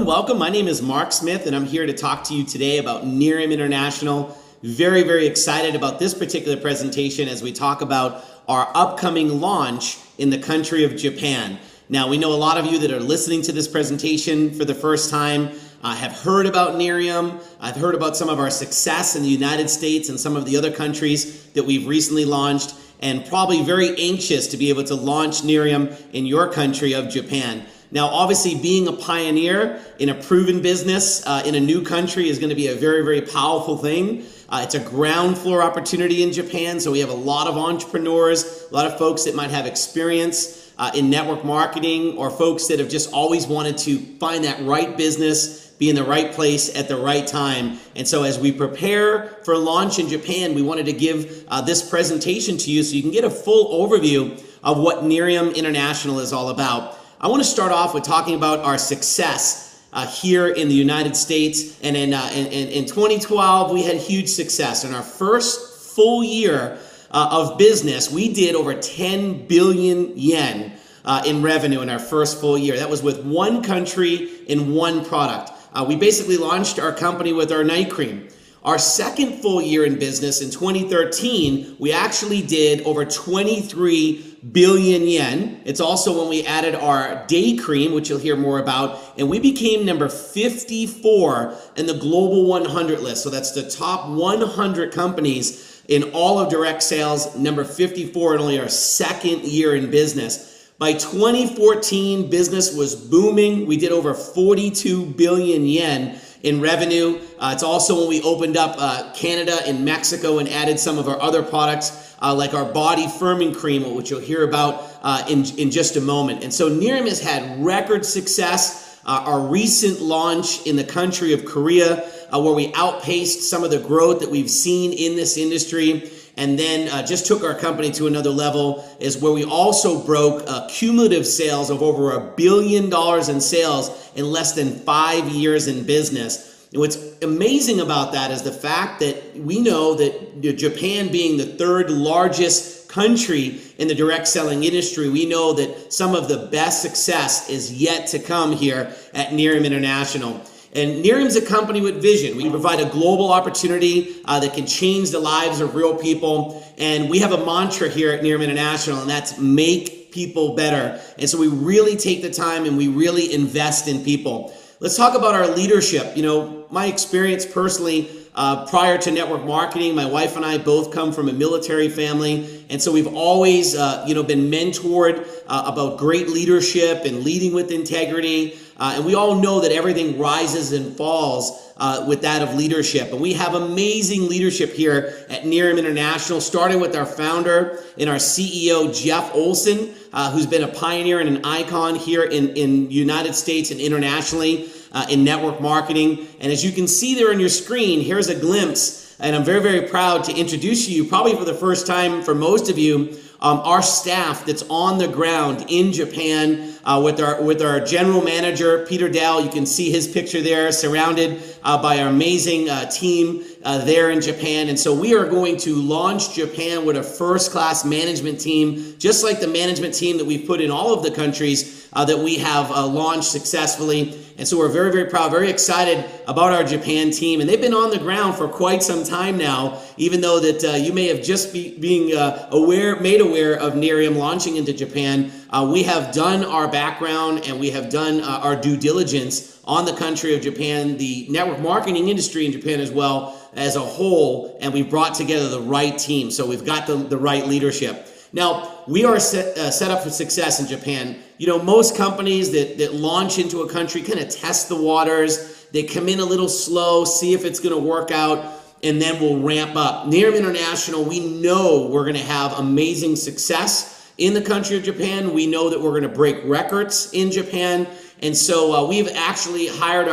everyone, welcome. My name is Mark Smith and I'm here to talk to you today about Nerium International. Very excited about this particular presentation as we talk about our upcoming launch in the country of Japan. Now, we know a lot of you that are listening to this presentation for the first time have heard about Nerium. I've heard about some of our success in the United States and some of the other countries that we've recently launched, and probably very anxious to be able to launch Nerium in your country of Japan. Now, obviously, being a pioneer in a proven business in a new country is going to be a very powerful thing. It's a ground floor opportunity in Japan, so we have a lot of entrepreneurs, a lot of folks that might have experience in network marketing, or folks that have just always wanted to find that right business, be in the right place at the right time. And so as we prepare for launch in Japan, we wanted to give this presentation to you so you can get a full overview of what Nerium International is all about. I want to start off with talking about our success here in the United States. And in 2012, we had huge success. In our first full year of business, we did over 10 billion yen in revenue in our first full year. That was with one country and one product. We basically launched our company with our night cream. Our second full year in business in 2013, we actually did over 23 billion yen. It's also when we added our day cream, which you'll hear more about, and we became number 54 in the Global 100 list. So that's the top 100 companies in all of direct sales, number 54 in only our second year in business. By 2014, business was booming. We did over 42 billion yen in revenue. It's also when we opened up Canada and Mexico and added some of our other products like our body firming cream, which you'll hear about in just a moment. And so Nerium has had record success. Our recent launch in the country of Korea, where we outpaced some of the growth that we've seen in this industry, and then just took our company to another level, is where we also broke cumulative sales of over $1 billion in sales in less than 5 years in business. And what's amazing about that is the fact that we know that Japan being the third largest country in the direct selling industry, we know that some of the best success is yet to come here at Nerium International. And Nerium's a company with vision. We provide a global opportunity that can change the lives of real people. And we have a mantra here at Nerium International, and that's make people better. And so we really take the time and we really invest in people. Let's talk about our leadership. You know, my experience personally, prior to network marketing, my wife and I both come from a military family. And so we've always, been mentored about great leadership and leading with integrity. And we all know that everything rises and falls with that of leadership. And we have amazing leadership here at Nerium International, starting with our founder and our CEO, Jeff Olson, who's been a pioneer and an icon here in United States and internationally in network marketing. And as you can see there on your screen, here's a glimpse. And I'm very proud to introduce you, probably for the first time for most of you, our staff that's on the ground in Japan with our general manager, Peter Dell. You can see his picture there, surrounded by our amazing team there in Japan. And so we are going to launch Japan with a first-class management team, just like the management team that we've put in all of the countries that we have launched successfully. And so we're very proud, very excited about our Japan team. And they've been on the ground for quite some time now, even though that you may have just made aware of Nerium launching into Japan. We have done our background and we have done our due diligence on the country of Japan, the network marketing industry in Japan as well as a whole, and we've brought together the right team. So we've got the right leadership. Now, we are set up for success in Japan. You know, most companies that launch into a country kind of test the waters. They come in a little slow, see if it's going to work out, and then we'll ramp up. Nerium International, we know we're going to have amazing success in the country of Japan. We know that we're going to break records in Japan. And so we've actually hired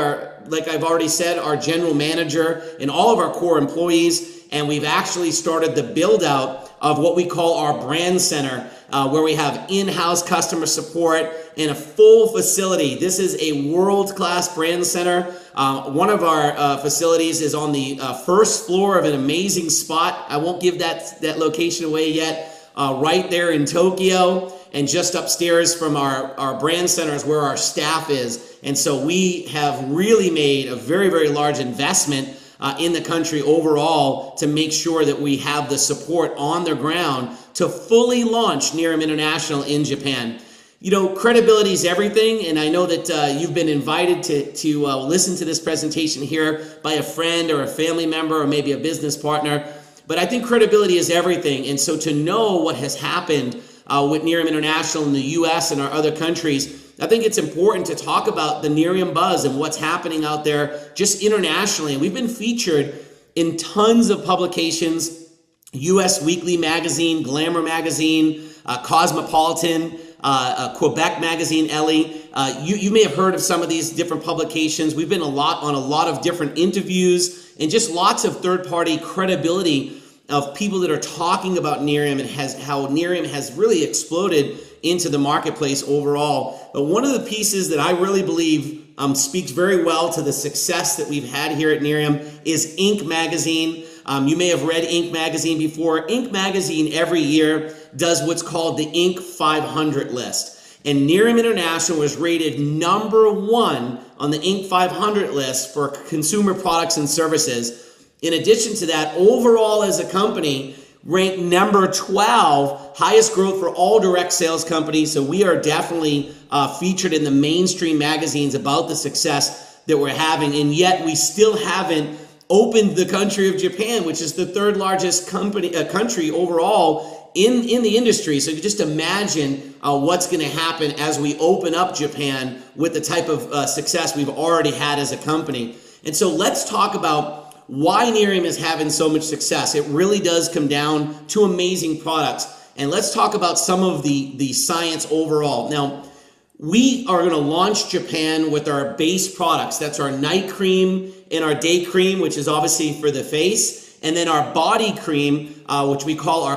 like I've already said, our general manager and all of our core employees. And we've actually started the build out of what we call our brand center, where we have in-house customer support and a full facility. This is a world-class brand center. One of our facilities is on the first floor of an amazing spot. I won't give that location away yet. Right there in Tokyo. and just upstairs from our brand center is where our staff is. And so we have really made a very, very large investment in the country overall to make sure that we have the support on the ground to fully launch Nerium International in Japan. You know, credibility is everything, and I know that you've been invited to listen to this presentation here by a friend or a family member or maybe a business partner, but I think credibility is everything. And so to know what has happened with Nerium International in the U.S. and our other countries, I think it's important to talk about the Nerium buzz and what's happening out there just internationally. And we've been featured in tons of publications, U.S. Weekly Magazine, Glamour Magazine, Cosmopolitan, Quebec Magazine, Ellie. You may have heard of some of these different publications. We've been on a lot of different interviews and just lots of third-party credibility of people that are talking about Nerium and how Nerium has really exploded into the marketplace overall. But one of the pieces that I really believe speaks very well to the success that we've had here at Nerium is Inc. Magazine. You may have read Inc. Magazine before. Inc. Magazine every year does what's called the Inc. 500 list. And Nerium International was rated #1 on the Inc. 500 list for consumer products and services. In addition to that, overall as a company, ranked number 12, highest growth for all direct sales companies. So we are definitely featured in the mainstream magazines about the success that we're having. And yet we still haven't opened the country of Japan, which is the third largest country overall in the industry. So you can just imagine what's going to happen as we open up Japan with the type of success we've already had as a company. And so let's talk about why Nerium is having so much success. It really does come down to amazing products. And let's talk about some of the science overall. Now, we are going to launch Japan with our base products. That's our night cream and our day cream, which is obviously for the face. And then our body cream, which we call our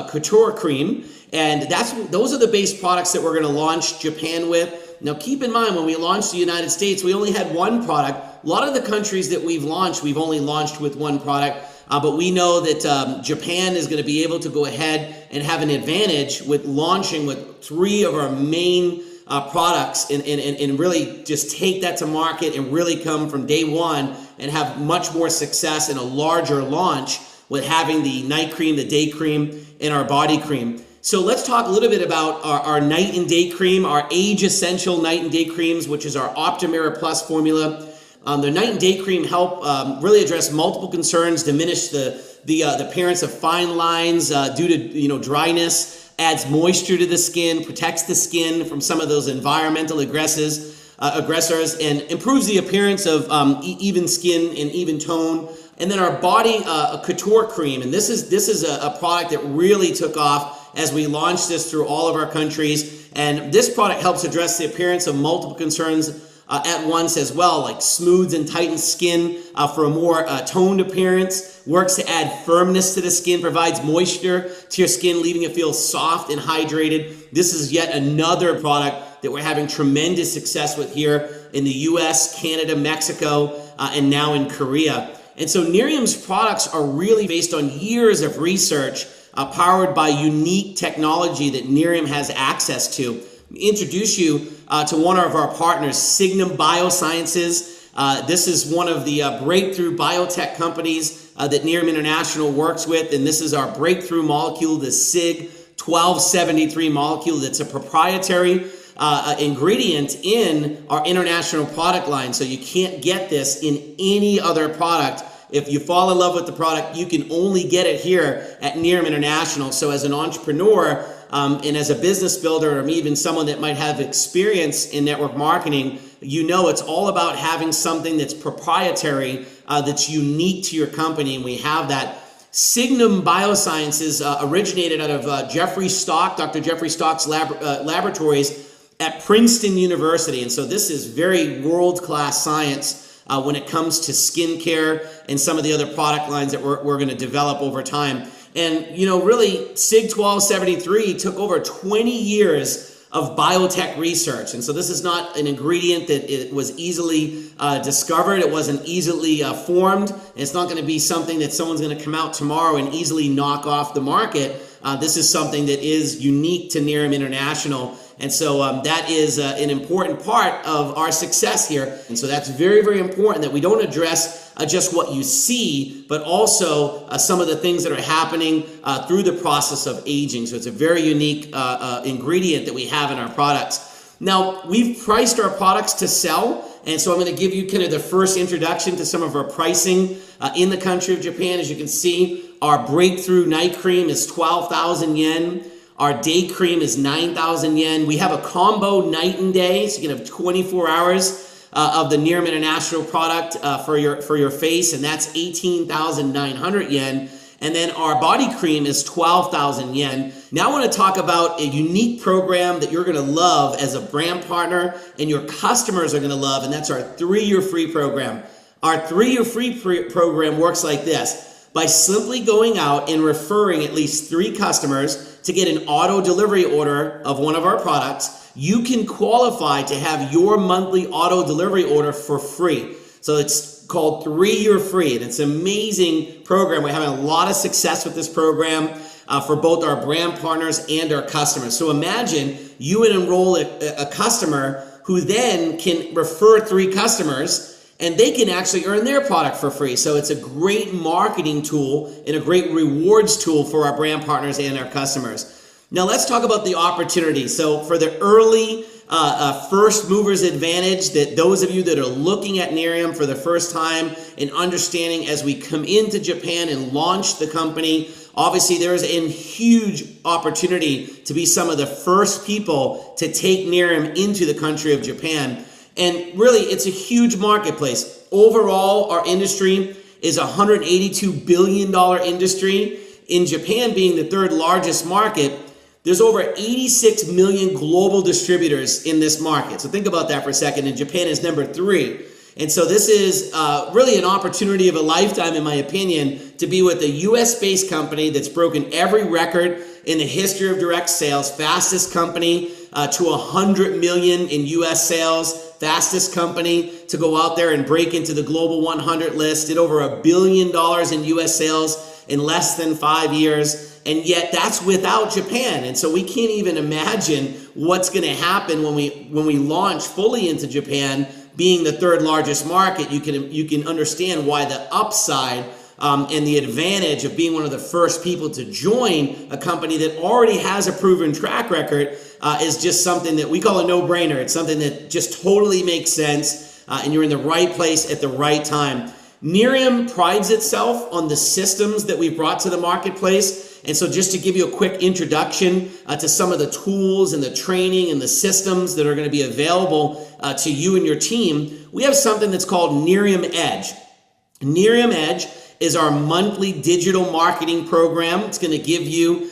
couture cream. And those are the base products that we're going to launch Japan with. Now, keep in mind, when we launched the United States, we only had one product. A lot of the countries that we've launched, we've only launched with one product. But we know that Japan is going to be able to go ahead and have an advantage with launching with 3 of our main products and really just take that to market and really come from day one and have much more success and a larger launch with having the night cream, the day cream, and our body cream. So let's talk a little bit about our night and day cream, our age essential night and day creams, which is our Optimera Plus formula. The night and day cream help really address multiple concerns, diminish the appearance of fine lines due to dryness, adds moisture to the skin, protects the skin from some of those environmental aggressors, and improves the appearance of even skin and even tone. And then our body couture cream, and this is a product that really took off as we launched this through all of our countries. And this product helps address the appearance of multiple concerns at once as well, like smooths and tightens skin for a more toned appearance, works to add firmness to the skin, provides moisture to your skin, leaving it feel soft and hydrated. This is yet another product that we're having tremendous success with here in the US, Canada, Mexico, and now in Korea. And so Nerium's products are really based on years of research powered by unique technology that Nerium has access to. Introduce you to one of our partners, Signum Biosciences. This is one of the breakthrough biotech companies that Nerium International works with, and this is our breakthrough molecule, the SIG 1273 molecule. That's a proprietary ingredient in our international product line, so you can't get this in any other product. If you fall in love with the product, you can only get it here at Nerium International. So as an entrepreneur and as a business builder, or even someone that might have experience in network marketing, you know it's all about having something that's proprietary, that's unique to your company, and we have that. Signum Biosciences originated out of Dr. Jeffrey Stock's laboratories at Princeton University. And so this is very world-class science when it comes to skincare and some of the other product lines that we're going to develop over time. And, really, SIG 1273 took over 20 years of biotech research. And so this is not an ingredient that it was easily discovered. It wasn't easily formed. And it's not going to be something that someone's going to come out tomorrow and easily knock off the market. This is something that is unique to Nerium International. And so that is an important part of our success here. And so that's very, very important that we don't address just what you see, but also some of the things that are happening through the process of aging. So it's a very unique ingredient that we have in our products. Now, we've priced our products to sell. And so I'm going to give you kind of the first introduction to some of our pricing in the country of Japan. As you can see, our breakthrough night cream is 12,000 yen. Our day cream is 9,000 yen. We have a combo night and day, so you can have 24 hours of the Nerium International product for your face, and that's 18,900 yen. And then our body cream is 12,000 yen. Now I want to talk about a unique program that you're going to love as a brand partner and your customers are going to love, and that's our 3-year free program. Our 3-year free program works like this. By simply going out and referring at least 3 customers to get an auto delivery order of one of our products, you can qualify to have your monthly auto delivery order for free. So it's called 3-year free, and it's an amazing program. We're having a lot of success with this program for both our brand partners and our customers. So imagine you would enroll a customer who then can refer 3 customers, and they can actually earn their product for free. So it's a great marketing tool and a great rewards tool for our brand partners and our customers. Now let's talk about the opportunity. So for the early first movers advantage, that those of you that are looking at Nerium for the first time and understanding as we come into Japan and launch the company, obviously there is a huge opportunity to be some of the first people to take Nerium into the country of Japan. And really, it's a huge marketplace. Overall, our industry is a $182 billion industry. In Japan being the 3rd largest market, there's over 86 million global distributors in this market. So think about that for a second. And Japan is number 3. And so this is really an opportunity of a lifetime, in my opinion, to be with a US-based company that's broken every record in the history of direct sales, fastest company to 100 million in US sales, fastest company to go out there and break into the global 100 list, did over $1 billion in US sales in less than 5 years, and yet that's without Japan. And so we can't even imagine what's going to happen when we launch fully into Japan. Being the 3rd largest market, you can understand why the upside and the advantage of being one of the first people to join a company that already has a proven track record is just something that we call a no-brainer. It's something that just totally makes sense, and you're in the right place at the right time. Nerium prides itself on the systems that we've brought to the marketplace. And so just to give you a quick introduction to some of the tools and the training and the systems that are going to be available to you and your team, we have something that's called Nerium Edge. Nerium Edge is our monthly digital marketing program. It's going to give you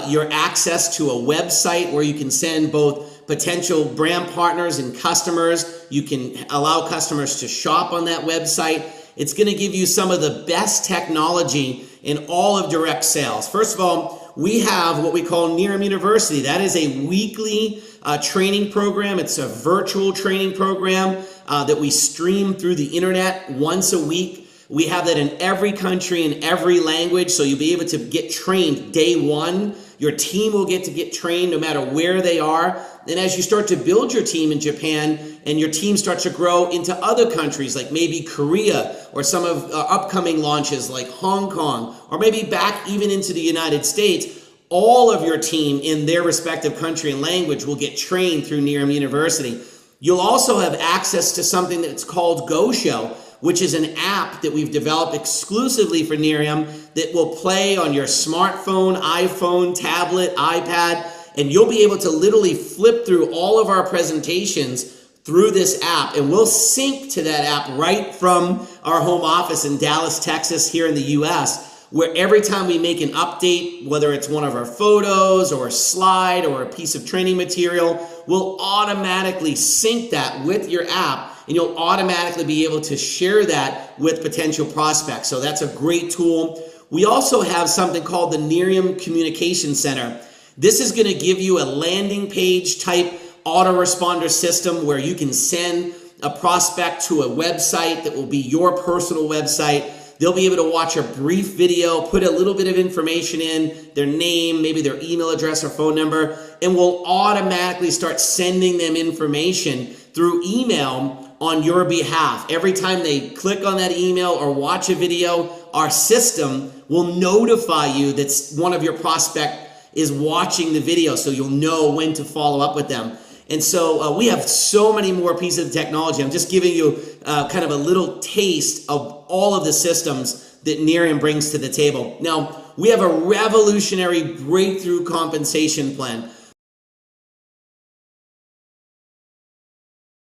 your access to a website where you can send both potential brand partners and customers. You can allow customers to shop on that website. It's going to give you some of the best technology in all of direct sales. First of all, we have what we call Nerium University. That is a weekly training program. It's a virtual training program that we stream through the internet once a week. We have that in every country, in every language, so you'll be able to get trained day 1. Your team will get to get trained no matter where they are. And as you start to build your team in Japan and your team starts to grow into other countries like maybe Korea or some of upcoming launches like Hong Kong, or maybe back even into the United States, all of your team in their respective country and language will get trained through Nerium University. You'll also have access to something that's called GoShow, which is an app that we've developed exclusively for Nerium that will play on your smartphone, iPhone, tablet, iPad, and you'll be able to literally flip through all of our presentations through this app, and we'll sync to that app right from our home office in Dallas, Texas, here in the US, where every time we make an update, whether it's one of our photos or a slide or a piece of training material, we'll automatically sync that with your app, and you'll automatically be able to share that with potential prospects. So that's a great tool. We also have something called the Nerium Communication Center. This is going to give you a landing page type autoresponder system where you can send a prospect to a website that will be your personal website. They'll be able to watch a brief video, put a little bit of information in, their name, maybe their email address or phone number, and we'll automatically start sending them information through email on your behalf. Every time they click on that email or watch a video, our system will notify you that one of your prospect is watching the video, so you'll know when to follow up with them. And so we have so many more pieces of technology. I'm just giving you kind of a little taste of all of the systems that Nerium brings to the table. Now, we have a revolutionary breakthrough compensation plan.